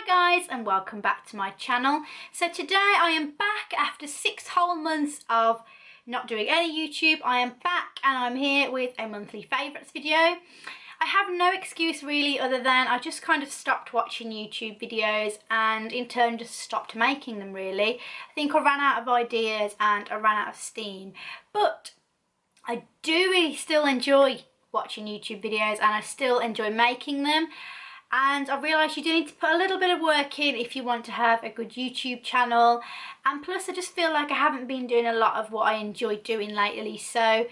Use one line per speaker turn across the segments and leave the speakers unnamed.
Hi guys, and welcome back to my channel. So today I am back after 6 whole months of not doing any YouTube. I am back and I'm here with a monthly favourites video. I have no excuse really other than I just kind of stopped watching YouTube videos and in turn just stopped making them really. I think I ran out of ideas and I ran out of steam, but I do really still enjoy watching YouTube videos and I still enjoy making them. And I realised you do need to put a little bit of work in if you want to have a good YouTube channel. And plus I just feel like I haven't been doing a lot of what I enjoy doing lately. So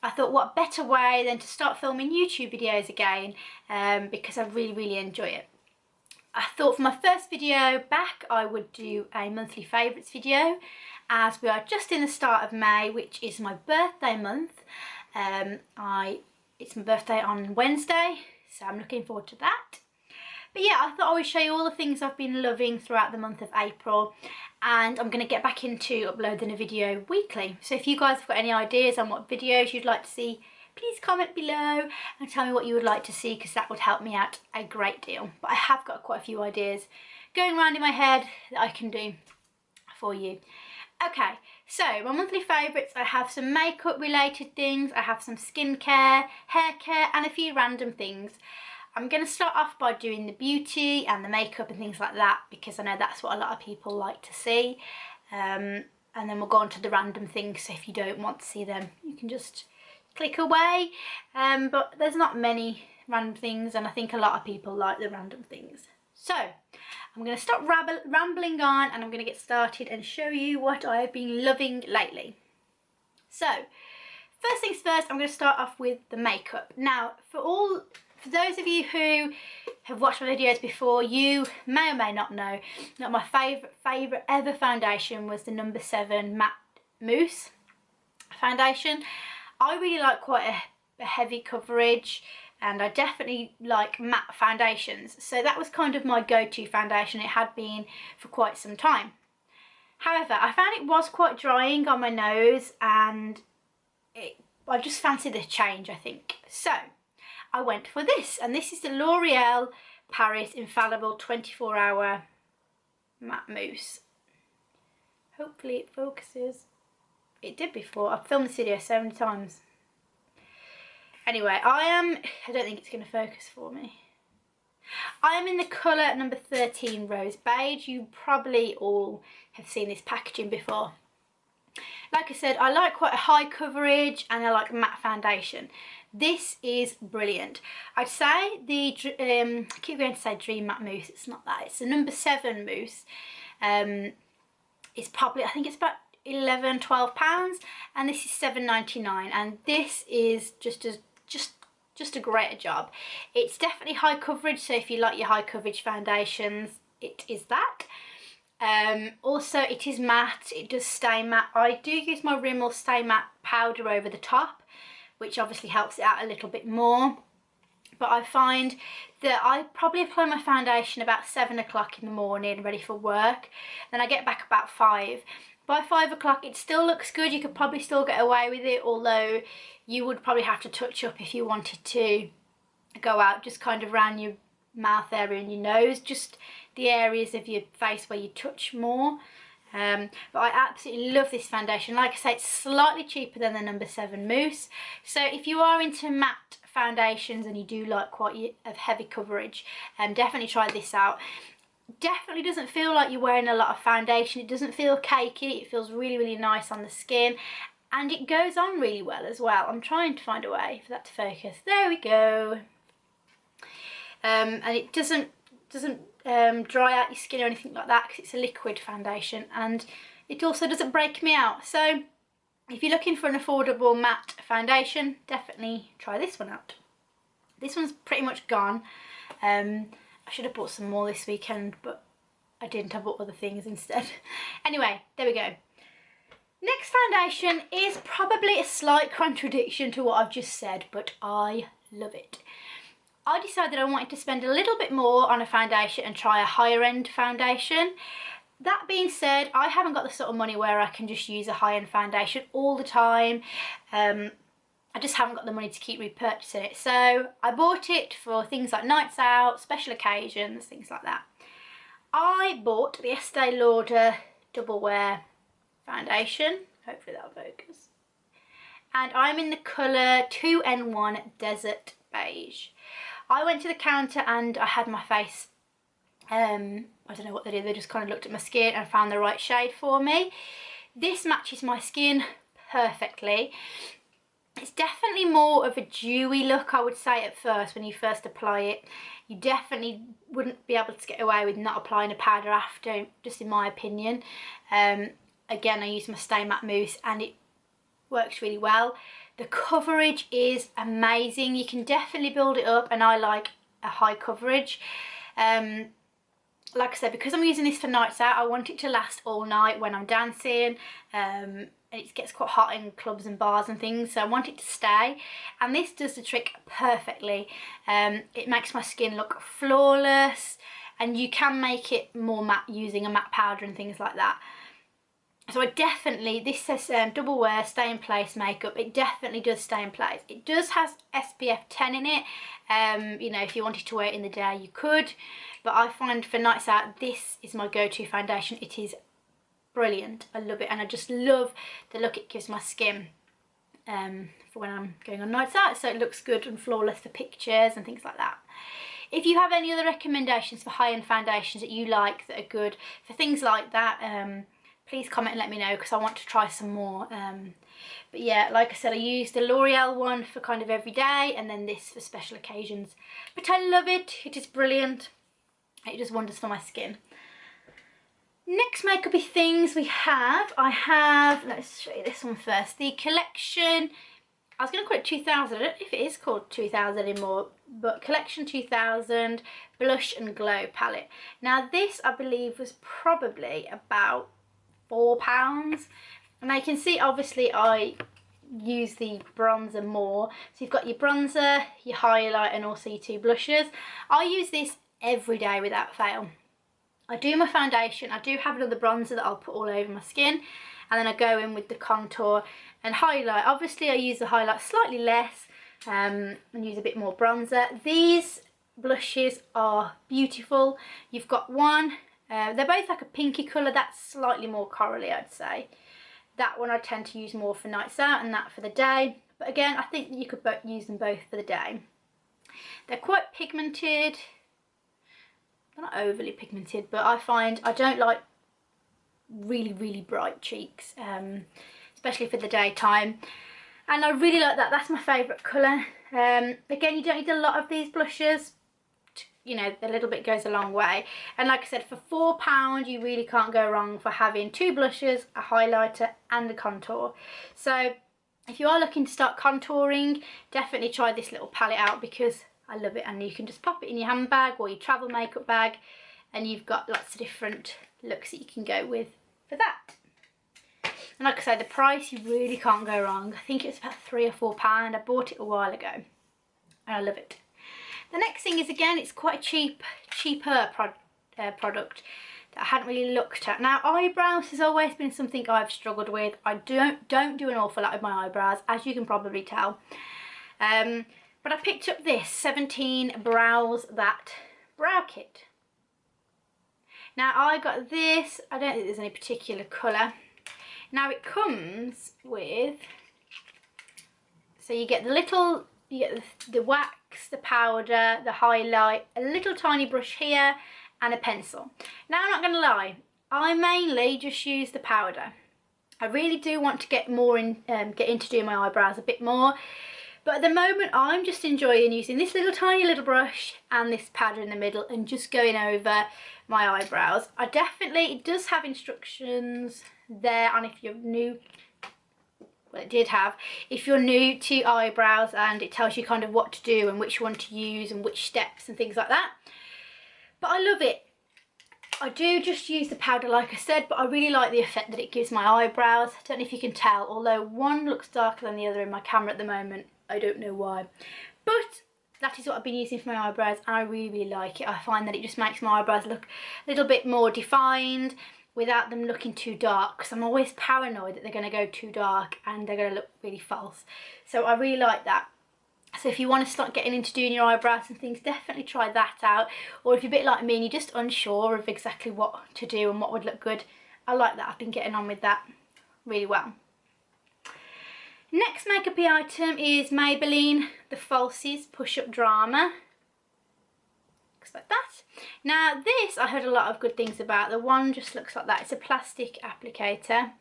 I thought what better way than to start filming YouTube videos again, because I really enjoy it. I thought for my first video back I would do a monthly favourites video, as we are just in the start of May, which is my birthday month. It's my birthday on Wednesday, so I'm looking forward to that. But yeah, I thought I would show you all the things I've been loving throughout the month of April, and I'm going to get back into uploading a video weekly. So if you guys have got any ideas on what videos you'd like to see, please comment below and tell me what you would like to see, because that would help me out a great deal. But I have got quite a few ideas going around in my head that I can do for you. Okay, so my monthly favourites, I have some makeup related things, I have some skincare, hair care and a few random things. I'm going to start off by doing the beauty and the makeup and things like that, because I know that's what a lot of people like to see. And then we'll go on to the random things, so if you don't want to see them you can just click away. But there's not many random things and I think a lot of people like the random things. So I'm going to stop rambling on and I'm going to get started and show you what I have been loving lately. So first things first, I'm going to start off with the makeup. Now for those of you who have watched my videos before, you may or may not know that my favourite ever foundation was the number 7 matte mousse foundation. I really like quite a heavy coverage and I definitely like matte foundations, so that was kind of my go-to foundation. It had been for quite some time. However, I found it was quite drying on my nose and I just fancied a change, I think. So I went for this, and this is the L'Oreal Paris Infallible 24-hour matte mousse. Hopefully it focuses. It did before. I've filmed this video so many times. Anyway, I don't think it's going to focus for me. I am in the colour number 13 Rose Beige. You probably all have seen this packaging before. Like I said, I like quite a high coverage and I like matte foundation. This is brilliant. I'd say the, I keep going to say Dream Matte Mousse, it's not that, it's the number 7 mousse. It's probably, I think it's about £11–12, and this is £7.99, and this is just a great job. It's definitely high coverage, so if you like your high coverage foundations, it is that. Also it is matte, it does stay matte. I do use my Rimmel Stay Matte powder over the top, which obviously helps it out a little bit more. But I find that I probably apply my foundation about 7 o'clock in the morning ready for work, then I get back about 5. By 5 o'clock it still looks good, you could probably still get away with it, although you would probably have to touch up if you wanted to go out just kind of around your mouth area and your nose, just the areas of your face where you touch more. But I absolutely love this foundation. Like I say, it's slightly cheaper than the number 7 mousse, so if you are into matte foundations and you do like quite a heavy coverage, definitely try this out. Definitely doesn't feel like you're wearing a lot of foundation. It doesn't feel cakey, it feels really nice on the skin, and it goes on really well as well. I'm trying to find a way for that to focus. There we go. And it doesn't dry out your skin or anything like that, because it's a liquid foundation, and it also doesn't break me out. So if you're looking for an affordable matte foundation, definitely try this one out. This one's pretty much gone. I should have bought some more this weekend, but I didn't. I bought other things instead. Anyway, there we go. Next foundation is probably a slight contradiction to what I've just said, but I love it. I decided I wanted to spend a little bit more on a foundation and try a higher end foundation. That being said, I haven't got the sort of money where I can just use a high end foundation all the time. I just haven't got the money to keep repurchasing it. So I bought it for things like nights out, special occasions, things like that. I bought the Estee Lauder Double Wear foundation. Hopefully that'll focus. And I'm in the colour 2N1 Desert Beige. I went to the counter and I had my face, I don't know what they did, they just kind of looked at my skin and found the right shade for me. This matches my skin perfectly. It's definitely more of a dewy look, I would say, at first when you first apply it. You definitely wouldn't be able to get away with not applying a powder after, just in my opinion. Again, I use my Stay Matte Mousse and it works really well. The coverage is amazing. You can definitely build it up, and I like a high coverage. Like I said, because I'm using this for nights out, I want it to last all night when I'm dancing. It gets quite hot in clubs and bars and things, so I want it to stay, and this does the trick perfectly. It makes my skin look flawless, and you can make it more matte using a matte powder and things like that. So I definitely, this says Double Wear Stay in Place makeup. It definitely does stay in place. It does have SPF 10 in it. You know, if you wanted to wear it in the day, you could, but I find for nights out, this is my go-to foundation. It is brilliant. I love it, and I just love the look it gives my skin for when I'm going on nights out, so it looks good and flawless for pictures and things like that. If you have any other recommendations for high-end foundations that you like that are good for things like that, please comment and let me know, because I want to try some more. But yeah, like I said, I use the L'Oreal one for kind of every day, and then this for special occasions. But I love it. It is brilliant. It does wonders for my skin. Next makeupy things we have, let's show you this one first. The collection, I was going to call it 2000, I don't know if it is called 2000 anymore, but Collection 2000 Blush and Glow palette. Now this, I believe, was probably about £4. And you can see, obviously, I use the bronzer more. So you've got your bronzer, your highlight, and also your two blushes. I use this every day without fail. I do my foundation, I do have another bronzer that I'll put all over my skin, and then I go in with the contour and highlight. Obviously I use the highlight slightly less and use a bit more bronzer. These blushes are beautiful. You've got one, they're both like a pinky colour, that's slightly more corally, I'd say. That one I tend to use more for nights out, and that for the day. But again, I think you could use them both for the day. They're quite pigmented. They're not overly pigmented, but I find I don't like really bright cheeks, especially for the daytime, and I really like that. That's my favourite colour. Again, you don't need a lot of these blushes, you know, a little bit goes a long way, and like I said, for £4 you really can't go wrong for having two blushes, a highlighter and a contour. So if you are looking to start contouring, definitely try this little palette out, because I love it, and you can just pop it in your handbag or your travel makeup bag, and you've got lots of different looks that you can go with for that. And like I say, the price, you really can't go wrong. I think it's about £3 or £4. I bought it a while ago, and I love it. The next thing is, again, it's quite a cheaper product that I hadn't really looked at. Now, eyebrows has always been something I've struggled with. I don't do an awful lot with my eyebrows, as you can probably tell. But I picked up this 17 Brows That brow kit. Now I got this, I don't think there's any particular colour. Now it comes with, so you get the wax, the powder, the highlight, a little tiny brush here, and a pencil. Now I'm not going to lie, I mainly just use the powder. I really do want to get into doing my eyebrows a bit more. But at the moment, I'm just enjoying using this tiny little brush and this powder in the middle and just going over my eyebrows. It does have instructions there, and if you're new, well, it did have, if you're new to eyebrows, and it tells you kind of what to do and which one to use and which steps and things like that. But I love it. I do just use the powder, like I said, but I really like the effect that it gives my eyebrows. I don't know if you can tell, although one looks darker than the other in my camera at the moment. I don't know why, but that is what I've been using for my eyebrows, and I really like it. I find that it just makes my eyebrows look a little bit more defined without them looking too dark, because I'm always paranoid that they're going to go too dark and they're going to look really false. So I really like that. So if you want to start getting into doing your eyebrows and things, definitely try that out. Or if you're a bit like me and you're just unsure of exactly what to do and what would look good, I like that. I've been getting on with that really well. Next makeup item is Maybelline The Falsies Push Up Drama. Looks like that. Now this I heard a lot of good things about. The one just looks like that. It's a plastic applicator.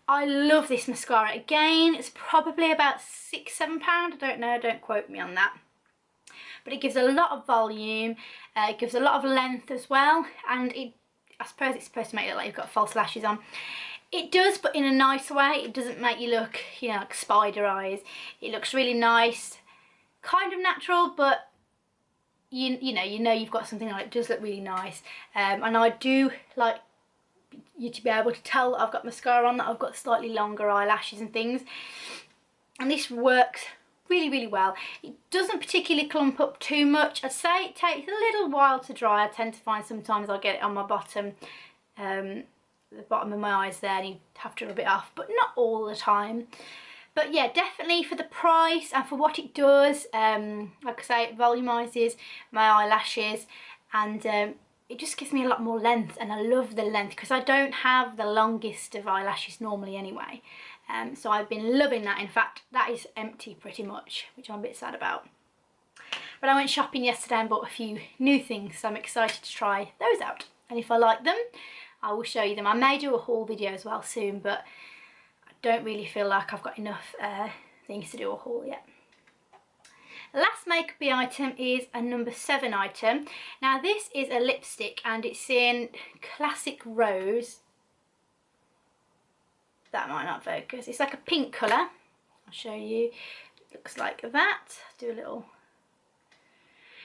I love this mascara. Again, it's probably about £6–7. I don't know, don't quote me on that. But it gives a lot of volume, it gives a lot of length as well, and I suppose it's supposed to make it look like you've got false lashes on. It does, but in a nice way. It doesn't make you look, you know, like spider eyes. It looks really nice, kind of natural, but you know you've got something on. It does look really nice, and I do like you to be able to tell that I've got mascara on, that I've got slightly longer eyelashes and things, and this works really, really well. It doesn't particularly clump up too much. I'd say it takes a little while to dry. I tend to find sometimes I'll get it on my bottom, the bottom of my eyes there, and you have to rub it off, but not all the time. But yeah, definitely for the price and for what it does, like I say, it volumizes my eyelashes, and it just gives me a lot more length, and I love the length because I don't have the longest of eyelashes normally anyway. So I've been loving that. In fact, that is empty pretty much, which I'm a bit sad about. But I went shopping yesterday and bought a few new things, so I'm excited to try those out. And if I like them, I will show you them. I may do a haul video as well soon, but I don't really feel like I've got enough things to do a haul yet. Last makeup item is a number 7 item. Now this is a lipstick and it's in Classic Rose. That might not focus. It's like a pink colour. I'll show you. It looks like that. Do a little.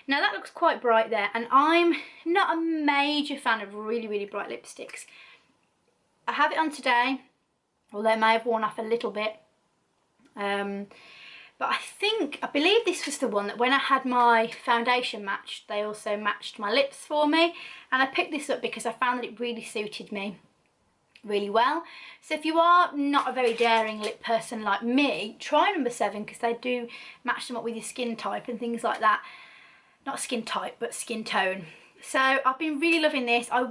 Now that looks quite bright there, and I'm not a major fan of really, really bright lipsticks. I have it on today, although it may have worn off a little bit. But I believe this was the one that when I had my foundation matched, they also matched my lips for me. And I picked this up because I found that it really suited me really well. So if you are not a very daring lip person like me, try number 7 because they do match them up with your skin type and things like that. Not skin type, but skin tone. So I've been really loving this. I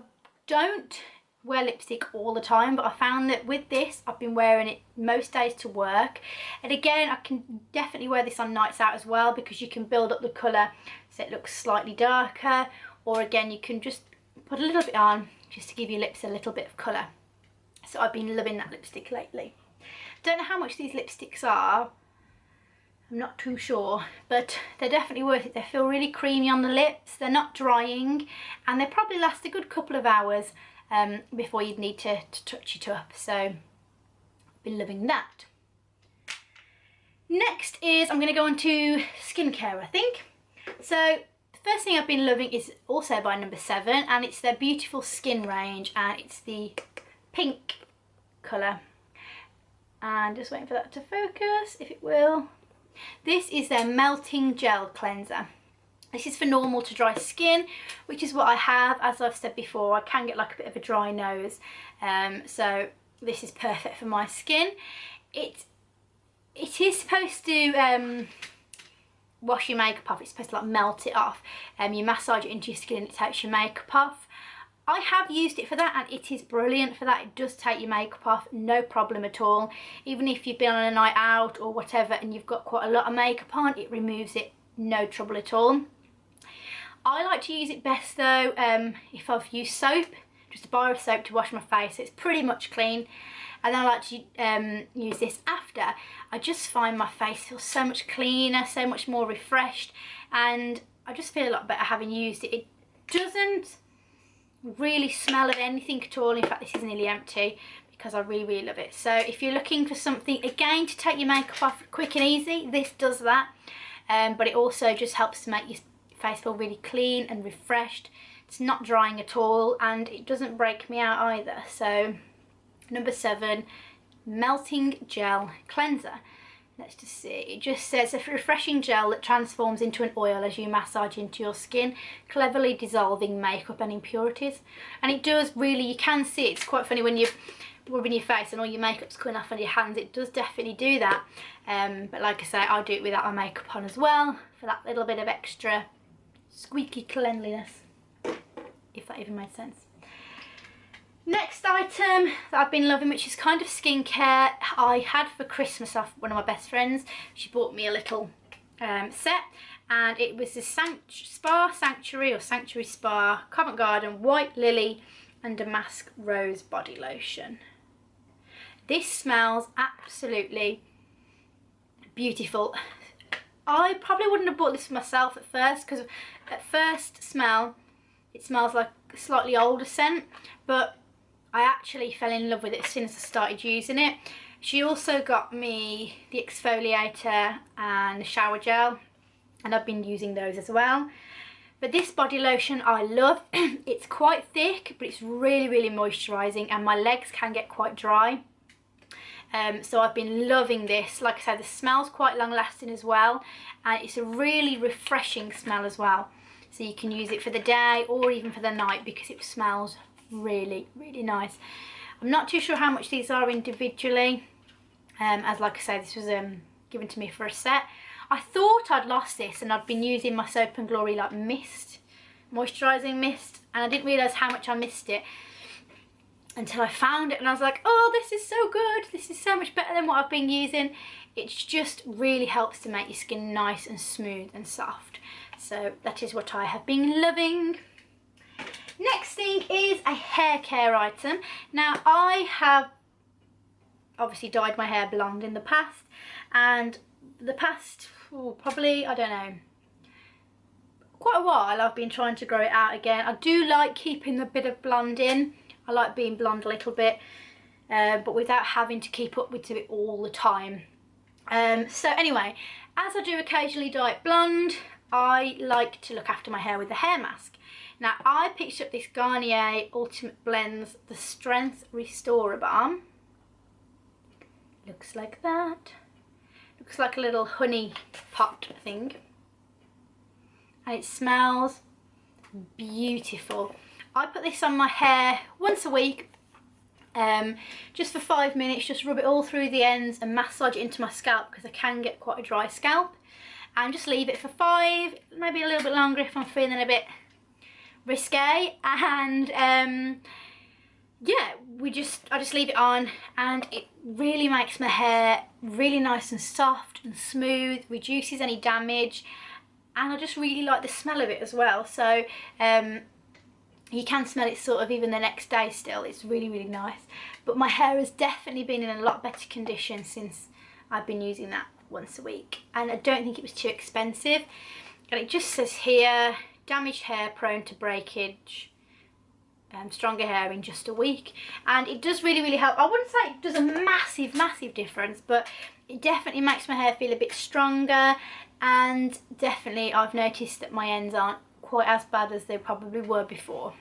don't wear lipstick all the time, but I found that with this I've been wearing it most days to work, and again I can definitely wear this on nights out as well because you can build up the colour so it looks slightly darker, or again you can just put a little bit on just to give your lips a little bit of colour. So I've been loving that lipstick lately. Don't know how much these lipsticks are, I'm not too sure, but they're definitely worth it. They feel really creamy on the lips, they're not drying, and they probably last a good couple of hours before you'd need to touch it up. So I've been loving that. Next is I'm going to go on to skincare, I think. So the first thing I've been loving is also by number 7, and it's their Beautiful Skin range, and it's the pink colour. And just waiting for that to focus, if it will. This is their Melting Gel Cleanser. This is for normal to dry skin, which is what I have. As I've said before, I can get like a bit of a dry nose, so this is perfect for my skin. It is supposed to wash your makeup off. It's supposed to like melt it off. You massage it into your skin and it takes your makeup off. I have used it for that and it is brilliant for that. It does take your makeup off, no problem at all. Even if you've been on a night out or whatever and you've got quite a lot of makeup on, it removes it, no trouble at all. I like to use it best though if I've used soap, just a bar of soap to wash my face. It's pretty much clean, and then I like to use this after. I just find my face feels so much cleaner, so much more refreshed, and I just feel a lot better having used it. It doesn't really smell of anything at all. In fact, this is nearly empty because I really, really love it. So if you're looking for something again to take your makeup off quick and easy, this does that, but it also just helps to make your face feel really clean and refreshed. It's not drying at all and it doesn't break me out either. So number 7, Melting Gel Cleanser. let's just see, it just says a refreshing gel that transforms into an oil as you massage into your skin, cleverly dissolving makeup and impurities. And it does really, you can see it's quite funny when you're rubbing your face and all your makeup's coming off on your hands, it does definitely do that. But like I say, I do it without my makeup on as well, for that little bit of extra squeaky cleanliness, if that even made sense. Next item that I've been loving, which is kind of skincare, I had for Christmas off one of my best friends. She bought me a little set, and it was the Sanctuary Spa Covent Garden White Lily and Damask Rose Body Lotion. This smells absolutely beautiful. I probably wouldn't have bought this for myself at first, because at first smell it smells like a slightly older scent, but I actually fell in love with it as soon as I started using it. She also got me the exfoliator and the shower gel, and I've been using those as well. But this body lotion I love. It's quite thick, but it's really, really moisturising, and my legs can get quite dry. So I've been loving this. Like I said, the smell's quite long lasting as well, and it's a really refreshing smell as well. So you can use it for the day or even for the night, because it smells really, really nice. I'm not too sure how much these are individually, as like I said, this was given to me for a set. I thought I'd lost this, and I'd been using my Soap and Glory like mist, moisturising mist, and I didn't realise how much I missed it until I found it, and I was like, oh, this is so good, this is so much better than what I've been using. It just really helps to make your skin nice and smooth and soft. So that is what I have been loving. Next thing is a hair care item. Now, I have obviously dyed my hair blonde in the past, and the past, probably, I don't know, quite a while I've been trying to grow it out again. I do like keeping the bit of blonde in. I like being blonde a little bit, but without having to keep up with it all the time. So anyway, as I do occasionally dye it blonde, I like to look after my hair with a hair mask. Now, I picked up this Garnier Ultimate Blends The Strength Restorer Balm. Looks like that. Looks like a little honey pot thing. And it smells beautiful. I put this on my hair once a week, just for 5 minutes, just rub it all through the ends and massage it into my scalp, because I can get quite a dry scalp, and just leave it for 5, maybe a little bit longer if I'm feeling a bit risque. And yeah, I just leave it on, and it really makes my hair really nice and soft and smooth, reduces any damage, and I just really like the smell of it as well. So you can smell it sort of even the next day still. It's really, really nice. But my hair has definitely been in a lot better condition since I've been using that once a week. And I don't think it was too expensive. And it just says here, damaged hair prone to breakage, stronger hair in just a week. And it does really, really help. I wouldn't say it does a massive, massive difference, but it definitely makes my hair feel a bit stronger. And definitely I've noticed that my ends aren't quite as bad as they probably were before.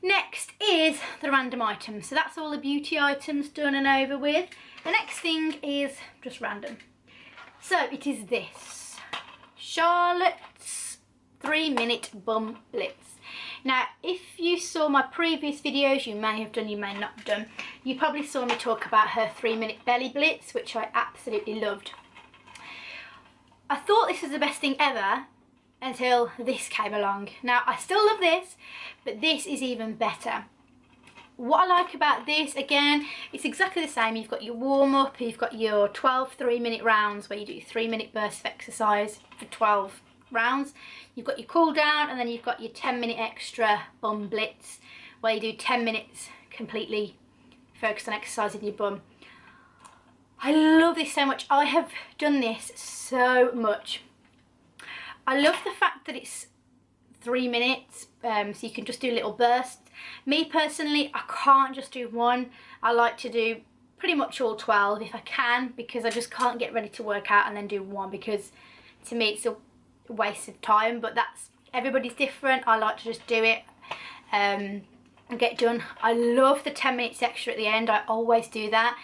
Next is the random items. So that's all the beauty items done and over with. The next thing is just random. So it is this Charlotte's 3-minute bum blitz. Now, if you saw my previous videos, you may have done, you may not have done, you probably saw me talk about her 3-minute belly blitz, which I absolutely loved. I thought this was the best thing ever until this came along. Now, I still love this, but this is even better. What I like about this, again, it's exactly the same. You've got your warm-up, you've got your 12 3-minute rounds where you do your 3-minute burst of exercise for 12 rounds. You've got your cool down, and then you've got your 10-minute extra bum blitz where you do 10 minutes completely focused on exercising your bum. I love this so much. I have done this so much. I love the fact that it's 3 minutes, so you can just do little bursts. Me personally, I can't just do one. I like to do pretty much all 12 if I can, because I just can't get ready to work out and then do one, because to me it's a waste of time. But that's, everybody's different. I like to just do it and get done. I love the 10 minutes extra at the end. I always do that.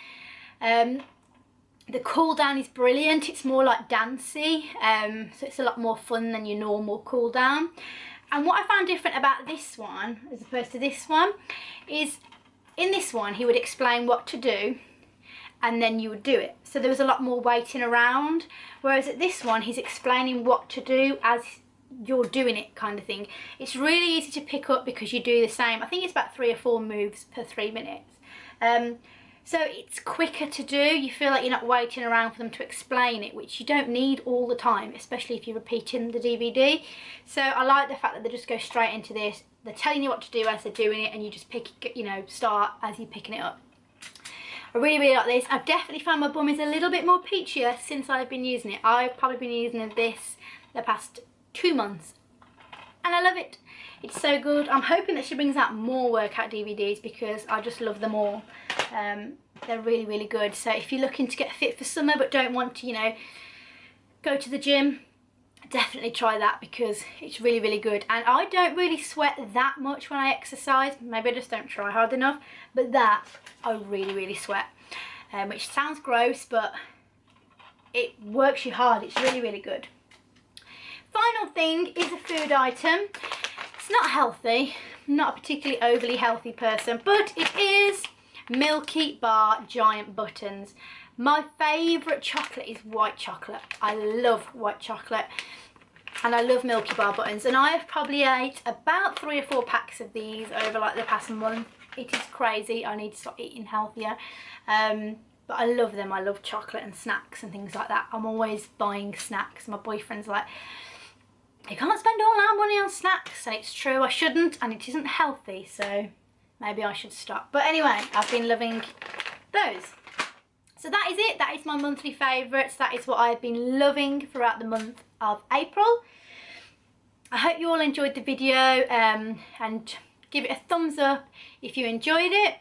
The cool down is brilliant. It's more like dancey, so it's a lot more fun than your normal cool down. And what I found different about this one as opposed to this one is in this one he would explain what to do and then you would do it. So there was a lot more waiting around, whereas at this one he's explaining what to do as you're doing it, kind of thing. It's really easy to pick up because you do the same. I think it's about 3 or 4 moves per 3 minutes. So it's quicker to do. You feel like you're not waiting around for them to explain it, which you don't need all the time, especially if you're repeating the DVD. So I like the fact that they just go straight into this. They're telling you what to do as they're doing it, and you just pick, you know, start as you're picking it up. I really, really like this. I've definitely found my bum is a little bit more peachier since I've been using it. I've probably been using this the past 2 months, and I love it. It's so good. I'm hoping that she brings out more workout DVDs because I just love them all. They're really, really good. So if you're looking to get fit for summer but don't want to, you know, go to the gym, definitely try that because it's really, really good. And I don't really sweat that much when I exercise. Maybe I just don't try hard enough, but that I really, really sweat, which sounds gross, but it works you hard. It's really, really good. Final thing is a food item. It's not healthy. I'm not a particularly overly healthy person, but it is Milky Bar Giant Buttons. My favourite chocolate is white chocolate. I love white chocolate and I love Milky Bar buttons, and I have probably ate about 3 or 4 packs of these over like the past month. It is crazy. I need to start eating healthier, but I love them. I love chocolate and snacks and things like that. I'm always buying snacks. My boyfriend's like, you can't spend all our money on snacks, and it's true, I shouldn't, and it isn't healthy, so maybe I should stop. But anyway, I've been loving those. So that is it. That is my monthly favourites. That is what I've been loving throughout the month of April. I hope you all enjoyed the video, and give it a thumbs up if you enjoyed it.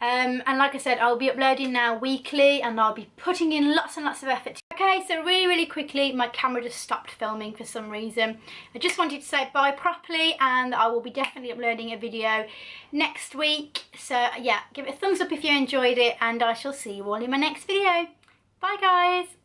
And like I said, I'll be uploading now weekly, and I'll be putting in lots and lots of effort. Okay, so really, really quickly, my camera just stopped filming for some reason. I just wanted to say bye properly, and I will be definitely uploading a video next week. So yeah, give it a thumbs up if you enjoyed it, and I shall see you all in my next video. Bye guys.